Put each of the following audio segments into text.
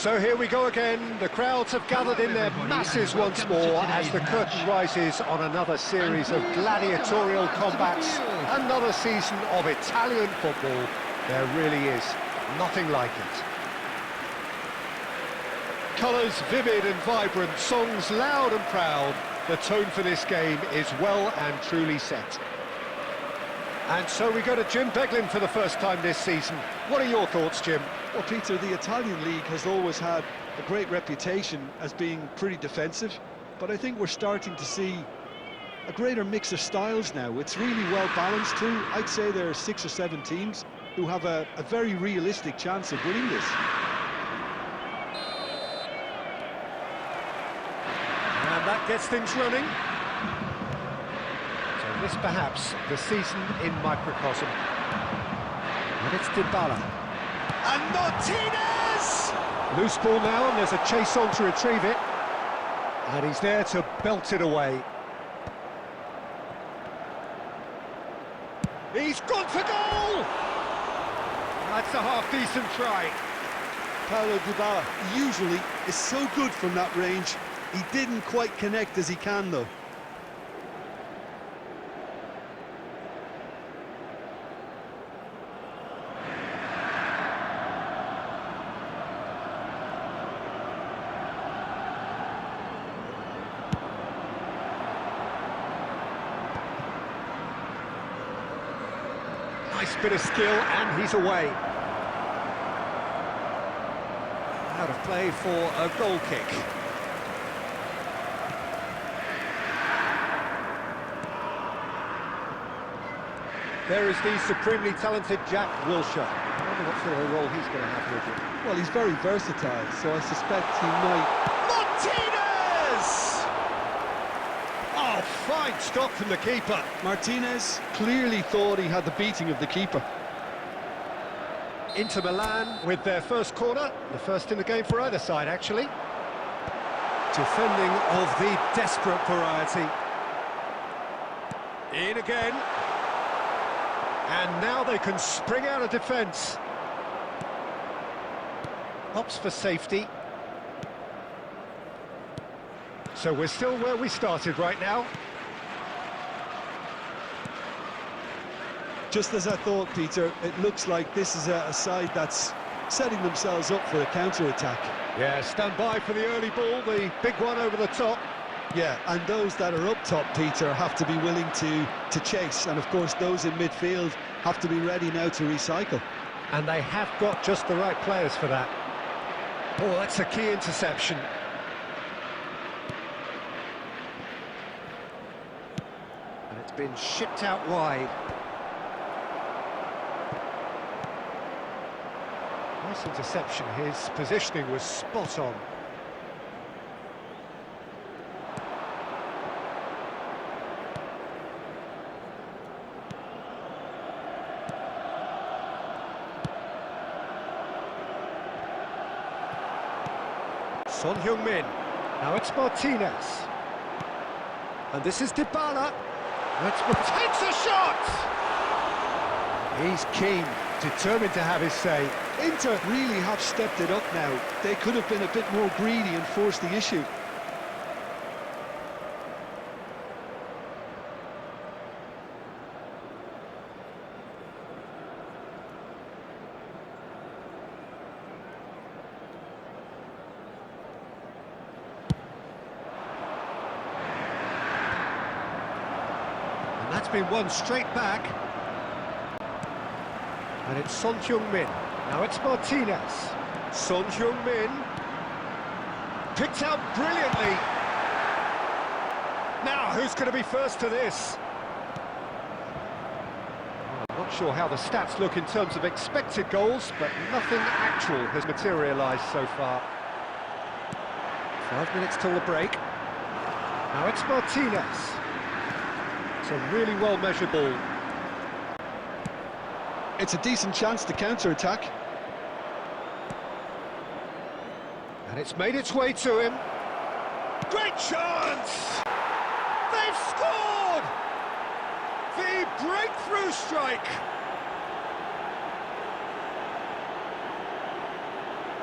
So here we go again. The crowds have gathered in their masses once more as the curtain rises on another series of gladiatorial combats, another season of Italian football. There really is nothing like it. Colours vivid and vibrant, songs loud and proud. The tone for this game is well and truly set. And so we go to Jim Beglin for the first time this season. What are your thoughts, Jim? Well, Peter, the Italian league has always had a great reputation as being pretty defensive, but I think we're starting to see a greater mix of styles now. It's really well balanced too. I'd say there are 6 or 7 teams who have a very realistic chance of winning this. And that gets things running. So this perhaps the season in microcosm. And it's Dybala. And Martinez! Loose ball now, and there's a chase on to retrieve it. And he's there to belt it away. He's gone for goal! That's a half-decent try. Paulo Dybala usually is so good from that range. He didn't quite connect as he can, though. Nice bit of skill, and he's away. Out of play for a goal kick. There is the supremely talented Jack Wilshere. I wonder what sort of role he's going to have with it. Well, he's very versatile, so I suspect he might... Martinez! Oh, fine stop from the keeper. Martinez clearly thought he had the beating of the keeper. Inter Milan with their first corner, the first in the game for either side, actually. Defending of the desperate variety. In again. And now they can spring out of defence. Opts for safety. So we're still where we started right now. Just as I thought, Peter, it looks like this is a side that's setting themselves up for a counter-attack. Yeah, stand by for the early ball, the big one over the top. Yeah, and those that are up top, Peter, have to be willing to chase. And, of course, those in midfield have to be ready now to recycle. And they have got just the right players for that. Oh, that's a key interception. And it's been shipped out wide. Nice interception. His positioning was spot on. Son Heung-min. Now it's Martinez. And this is Dybala. Takes a shot! He's keen, determined to have his say. Inter really have stepped it up now. They could have been a bit more greedy and forced the issue. That's been won straight back. And it's Son Heung-min. Now it's Martinez. Son Heung-min. Picked out brilliantly. Now, who's going to be first to this? I'm not sure how the stats look in terms of expected goals, but nothing actual has materialised so far. 5 minutes till the break. Now it's Martinez. It's a really well-measured ball. It's a decent chance to counter-attack. And it's made its way to him. Great chance! They've scored! The breakthrough strike!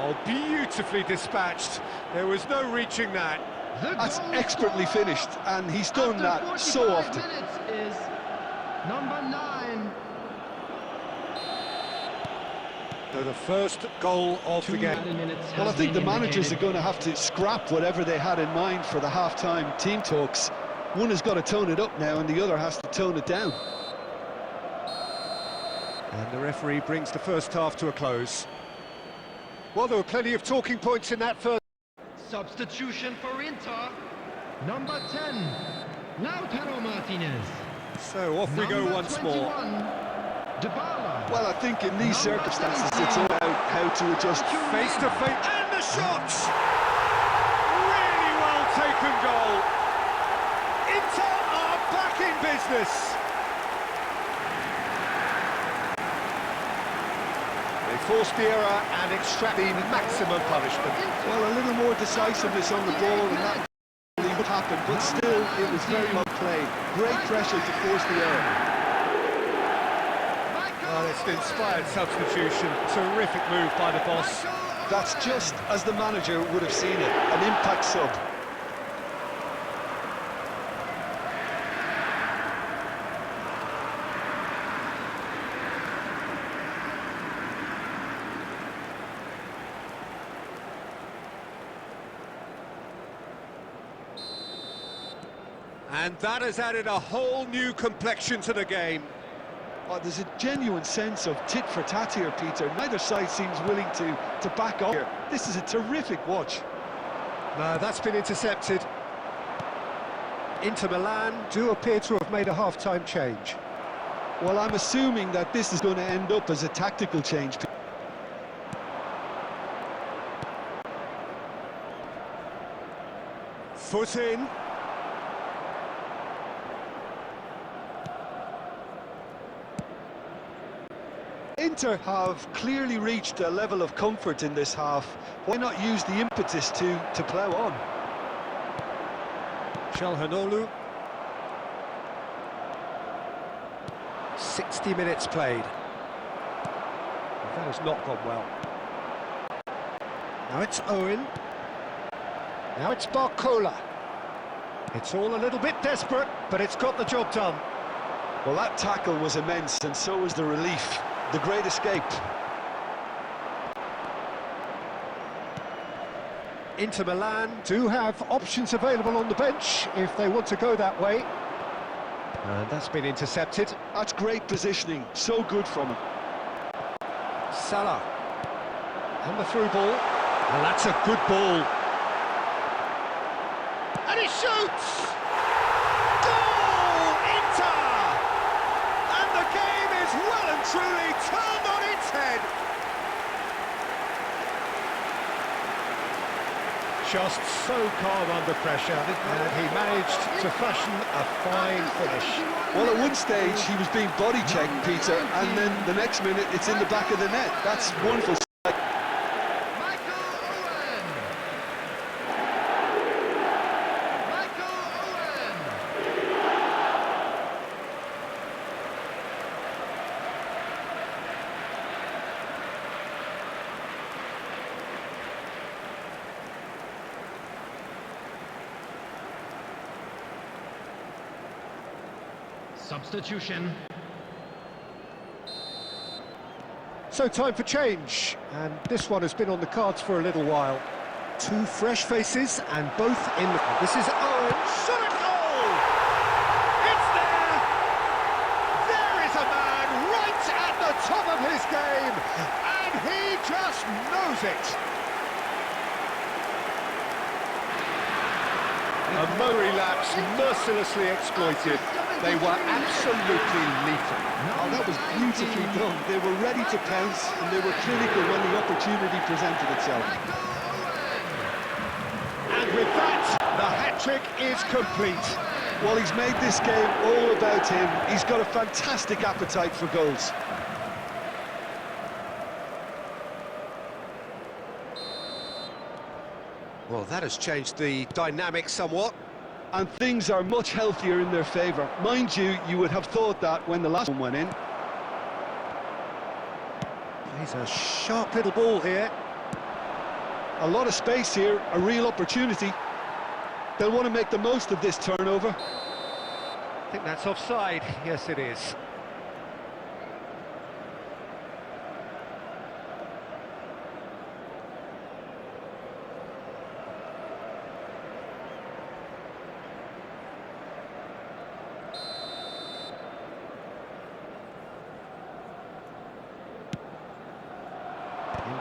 Oh, beautifully dispatched. There was no reaching that. That's expertly finished, and he's done that so often. Is number 9. So the first goal of the game. Well, I think the managers are going to have to scrap whatever they had in mind for the half-time team talks. One has got to tone it up now, and the other has to tone it down. And the referee brings the first half to a close. Well, there were plenty of talking points in that first. Substitution for Inter. Number 10, Lautaro Martinez. So off we go once 21, more. Dybala. Well, I think in these circumstances, it's all about how to adjust. Face to face, and the shots! Really well taken goal. Inter are back in business. They forced the error and extract the maximum punishment. Well, a little more decisiveness on the ball, and that would happen, but still, it was very well played. Great pressure to force the error. Well, it's an inspired substitution. Terrific move by the boss. That's just as the manager would have seen it, an impact sub. And that has added a whole new complexion to the game. Oh, there's a genuine sense of tit-for-tat here, Peter. Neither side seems willing to back up here. This is a terrific watch. No, that's been intercepted. Inter Milan do appear to have made a half-time change. Well, I'm assuming that this is going to end up as a tactical change. Foot in. Inter have clearly reached a level of comfort in this half. Why not use the impetus to plough on? Çalhanoğlu. 60 minutes played. That has not gone well. Now it's Owen. Now it's Barcola. It's all a little bit desperate, but it's got the job done. Well, that tackle was immense, and so was the relief. The great escape. Inter Milan do have options available on the bench if they want to go that way. And that's been intercepted. That's great positioning, so good from him. Salah. And the through ball. And that's a good ball. And he shoots! Goal! Inter! And the game is well and truly turned on its head. Just so calm under pressure, and he managed to fashion a fine finish. Well, at one stage he was being body checked, Peter, and then the next minute it's in the back of the net. That's wonderful. Substitution. So time for change, and this one has been on the cards for a little while. Two fresh faces, and both in the... This is Owen, shot at goal! It's there! There is a man right at the top of his game, and he just knows it! A Murray lapse mercilessly exploited. They were absolutely lethal. Oh, that was beautifully done. They were ready to pounce, and they were clinical when the opportunity presented itself. And with that, the hat-trick is complete. Well, he's made this game all about him. He's got a fantastic appetite for goals. Well, that has changed the dynamic somewhat. And things are much healthier in their favour. Mind you, you would have thought that when the last one went in. He's a sharp little ball here. A lot of space here, a real opportunity. They'll want to make the most of this turnover. I think that's offside. Yes, it is.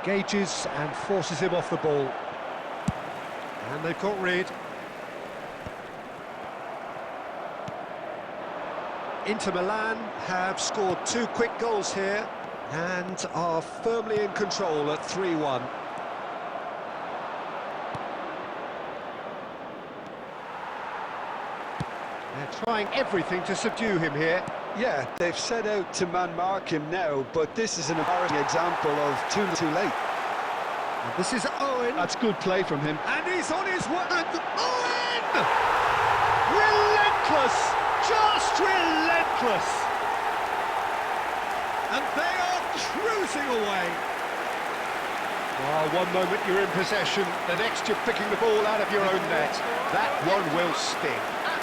Engages and forces him off the ball. And they've got rid. Inter Milan have scored 2 quick goals here and are firmly in control at 3-1. They're trying everything to subdue him here. Yeah, they've set out to man-mark him now, but this is an embarrassing example of too late. And this is Owen. That's good play from him. And he's on his way. Owen! Relentless! Just relentless! And they are cruising away. Well, one moment you're in possession, the next you're picking the ball out of your own net. That one will sting.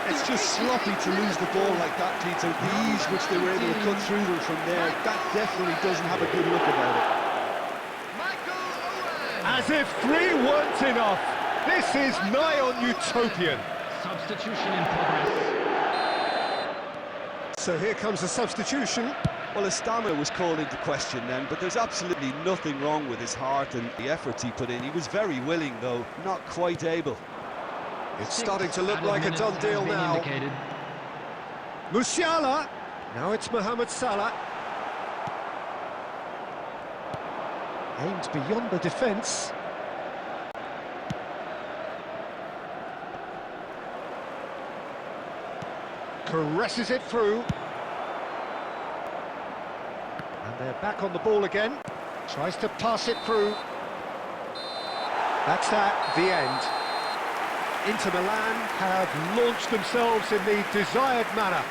It's just sloppy to lose the ball like that, Peter. The ease which they were able to cut through them from there, that definitely doesn't have a good look about it. As if 3 weren't enough. This is nigh on utopian. Substitution in progress. So here comes the substitution. Well, his stamina was called into question then, but there's absolutely nothing wrong with his heart and the efforts he put in. He was very willing, though, not quite able. It's starting to look like a done deal now. Musiala. Now it's Mohamed Salah. Aimed beyond the defence. Caresses it through. And they're back on the ball again. Tries to pass it through. That's that, the end. Inter Milan have launched themselves in the desired manner.